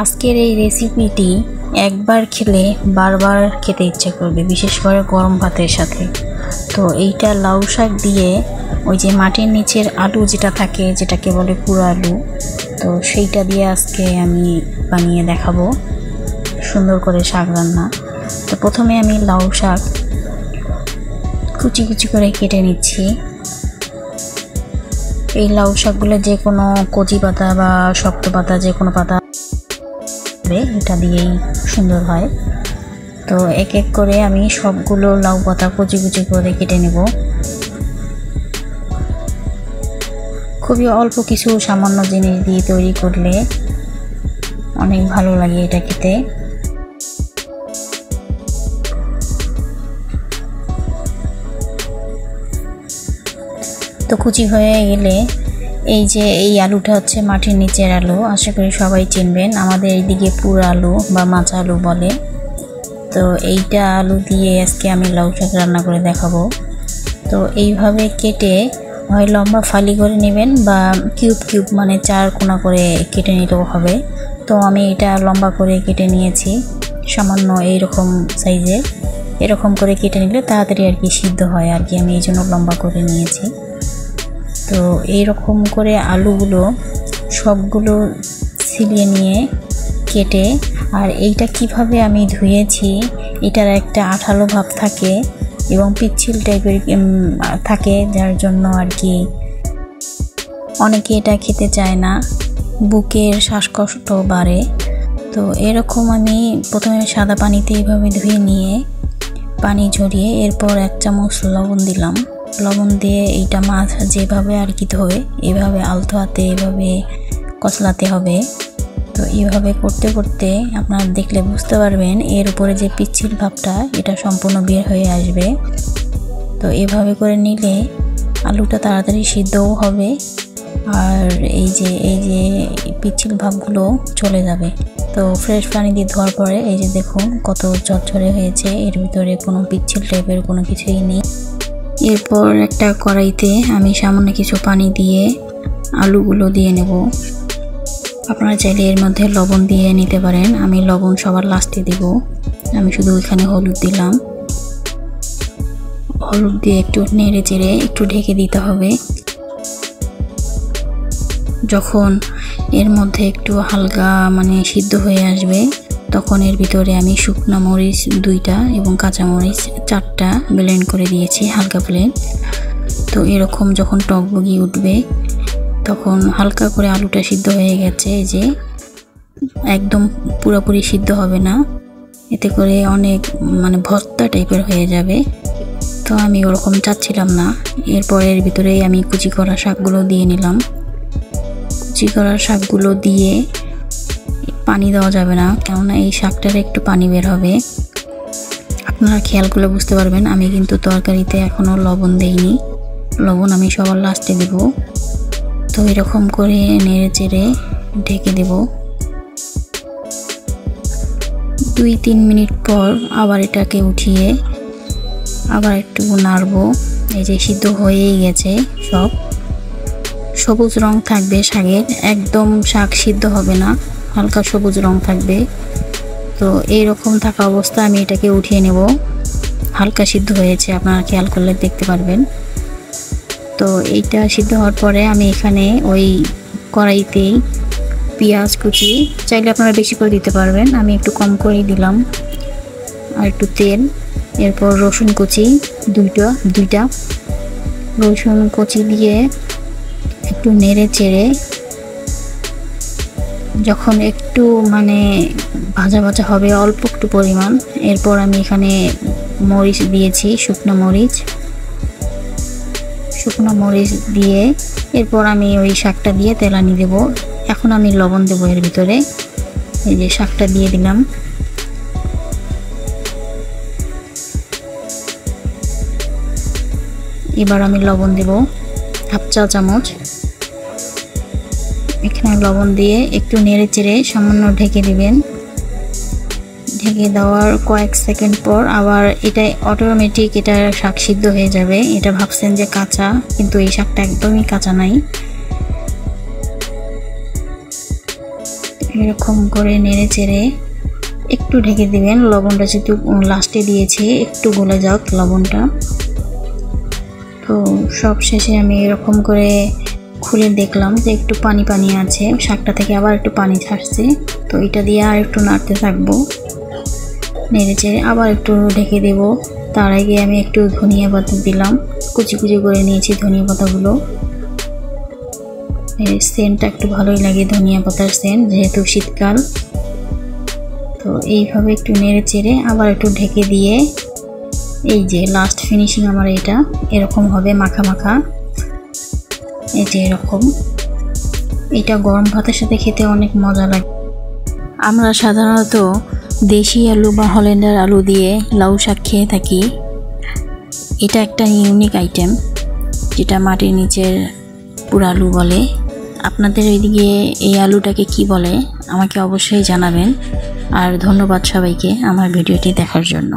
আজকের এই রেসিপিটি একবার খেলে বারবার খেতে ইচ্ছে করবে, বিশেষ করে গরম ভাতের সাথে। তো এইটা লাউ শাক দিয়ে ওই যে মাটির নিচের আলু যেটা থাকে, যেটাকে বলে পুরো আলু, তো সেইটা দিয়ে আজকে আমি বানিয়ে দেখাবো সুন্দর করে শাক রান্না। তো প্রথমে আমি লাউ শাক কুচি কুচি করে কেটে নিচ্ছি। এই লাউ শাকগুলো যে কোনো কচি পাতা বা শক্ত পাতা, যে কোনো পাতা এটা দিয়েই সুন্দর হয়। তো এক এক করে আমি সবগুলো লাউ পাতা কুচি কুচি করে কেটে নেব। খুবই অল্প কিছু সামান্য জিনিস দিয়ে তৈরি করলে অনেক ভালো লাগে এটা খেতে। তো কুচি হয়ে গেলে এই যে এই আলুটা হচ্ছে মাটির নিচের আলু, আশা করি সবাই চিনবেন। আমাদের এইদিকে পুরো আলু বা মাছ আলু বলে। তো এইটা আলু দিয়ে আজকে আমি লাউ শাক রান্না করে দেখাবো। তো এইভাবে কেটে হয় লম্বা ফালি করে নেবেন বা কিউব কিউব মানে চার কোনা করে কেটে নিলেও হবে। তো আমি এটা লম্বা করে কেটে নিয়েছি, সামান্য এইরকম সাইজের। এরকম করে কেটে নিলে তাড়াতাড়ি আর কি সিদ্ধ হয় আর কি, আমি এই জন্য লম্বা করে নিয়েছি। তো এইরকম করে আলুগুলো সবগুলো ছিলিয়ে নিয়ে কেটে, আর এইটা কিভাবে আমি ধুয়েছি, এটার একটা আঠালো ভাব থাকে এবং পিচ্ছিল টাইপের থাকে, যার জন্য আর কি অনেকে এটা খেতে চায় না, বুকের শ্বাসকষ্ট বাড়ে। তো এরকম আমি প্রথমে সাদা পানিতে এইভাবে ধুয়ে নিয়ে পানি ঝরিয়ে এরপর 1 চামচ লবণ দিলাম। লবণ দিয়ে এইটা মাছ যেভাবে আর কি ধোয় এভাবে আলতো হাতে এভাবে কচলাতে হবে। তো এইভাবে করতে করতে আপনারা দেখলে বুঝতে পারবেন এর উপরে যে পিচ্ছিল ভাবটা এটা সম্পূর্ণ বের হয়ে আসবে। তো এভাবে করে নিলে আলুটা তাড়াতাড়ি সিদ্ধও হবে আর এই যে পিচ্ছিল ভাবগুলো চলে যাবে। তো ফ্রেশ পানি দিয়ে ধোয়ার পরে এই যে দেখুন কত ঝরঝরে হয়েছে, এর ভিতরে কোনো পিচ্ছিল টাইপের কোনো কিছুই নেই। এরপর একটা কড়াইতে আমি সামান্য কিছু পানি দিয়ে আলুগুলো দিয়ে নেব। আপনারা চাইলে এর মধ্যে লবণ দিয়ে নিতে পারেন, আমি লবণ সবার লাস্টে দেব। আমি শুধু এখানে হলুদ দিলাম। হলুদ দিয়ে একটু নেড়ে চেড়ে একটু ঢেকে দিতে হবে। যখন এর মধ্যে একটু হালকা মানে সিদ্ধ হয়ে আসবে তখন এর ভিতরে আমি শুকনো মরিচ 2টা এবং কাঁচা মরিচ 4টা ব্লেন্ড করে দিয়েছি, হালকা ব্লেন্ড। তো এরকম যখন টকবগি উঠবে তখন হালকা করে আলুটা সিদ্ধ হয়ে গেছে, এই যে একদম পুরোপুরি সিদ্ধ হবে না, এতে করে অনেক মানে ভর্তা টাইপের হয়ে যাবে। তো আমি ওরকম চাচ্ছিলাম না। এরপর এর ভিতরেই আমি কুচি করা শাকগুলো দিয়ে নিলাম। কুচি করা শাকগুলো দিয়ে পানি দেওয়া যাবে না, কেননা এই শাকটার একটু পানি বের হবে। আপনারা খেয়াল করলে বুঝতে পারবেন আমি কিন্তু তরকারিতে এখনও লবণ দেইনি, লবণ আমি সবার লাস্টে দেব। তো এরকম করে নেড়ে চেড়ে ঢেকে দেব। 2-3 মিনিট পর আবার এটাকে উঠিয়ে আবার একটু নাড়বো। এই যে সিদ্ধ হয়েই গেছে সব, সবুজ রং থাকবে শাকের, একদম শাক সিদ্ধ হবে না, হালকা সবুজ রং থাকবে। তো এইরকম থাকা অবস্থা আমি এটাকে উঠিয়ে নেব। হালকা সিদ্ধ হয়েছে, আপনারা খেয়াল করলে দেখতে পারবেন। তো এইটা সিদ্ধ হওয়ার পরে আমি এখানে ওই কড়াইতেই পেঁয়াজ কুচি, চাইলে আপনারা বেশি করে দিতে পারবেন, আমি একটু কম করেই দিলাম, আর একটু তেল। এরপর রসুন কুচি 2টা রসুন কুচি দিয়ে একটু নেড়ে চেড়ে যখন একটু মানে ভাজা ভাজা হবে অল্প একটু পরিমাণ, এরপর আমি এখানে মরিচ দিয়েছি, শুকনো মরিচ দিয়ে এরপর আমি ওই শাকটা দিয়ে তেলানি দেব। এখন আমি লবণ দেবো এর ভিতরে, এই যে শাকটা দিয়ে দিলাম। এবার আমি লবণ দেব 1/2 চা চামচ। এখানে লবণ দিয়ে একটু নেড়ে চেড়ে সামান্য ঢেকে দিবেন। ঢেকে দেওয়ার কয়েক সেকেন্ড পর আবার এটা অটোমেটিক এটা শাক সিদ্ধ হয়ে যাবে। এটা ভাবছেন যে কাঁচা, কিন্তু এই শাকটা একদমই কাঁচা নাই। এরকম করে নেড়ে চেড়ে একটু ঢেকে দিবেন। লবণটা যেহেতু লাস্টে দিয়েছি, একটু গলে যাক লবণটা। তো সব শেষে আমি এরকম করে খুলে দেখলাম যে একটু পানি পানি আছে, শাকটা থেকে আবার একটু পানি ছাড়ছে। তো এটা দিয়ে আর একটু নাড়তে থাকবো, নেড়ে চেড়ে আবার একটু ঢেকে দেব। তার আগে আমি একটু ধনিয়া পাতা দিলাম, কুচি কুচি করে নিয়েছি ধনিয়া পাতাগুলো। এর সেন্টটা একটু ভালোই লাগে, ধনিয়া পাতার সেন্ট, যেহেতু শীতকাল। তো এইভাবে একটু নেড়ে চেড়ে আবার একটু ঢেকে দিয়ে এই যে লাস্ট ফিনিশিং আমার এটা এরকম হবে, মাখা মাখা। এই যে এরকম, এটা গরম ভাতের সাথে খেতে অনেক মজা লাগে। আমরা সাধারণত দেশি আলু বা হল্যান্ডার আলু দিয়ে লাউ শাক খেয়ে থাকি। এটা একটা ইউনিক আইটেম, যেটা মাটির নিচের পুরা আলু বলে। আপনাদের ওইদিকে এই আলুটাকে কি বলে আমাকে অবশ্যই জানাবেন। আর ধন্যবাদ সবাইকে আমার ভিডিওটি দেখার জন্য।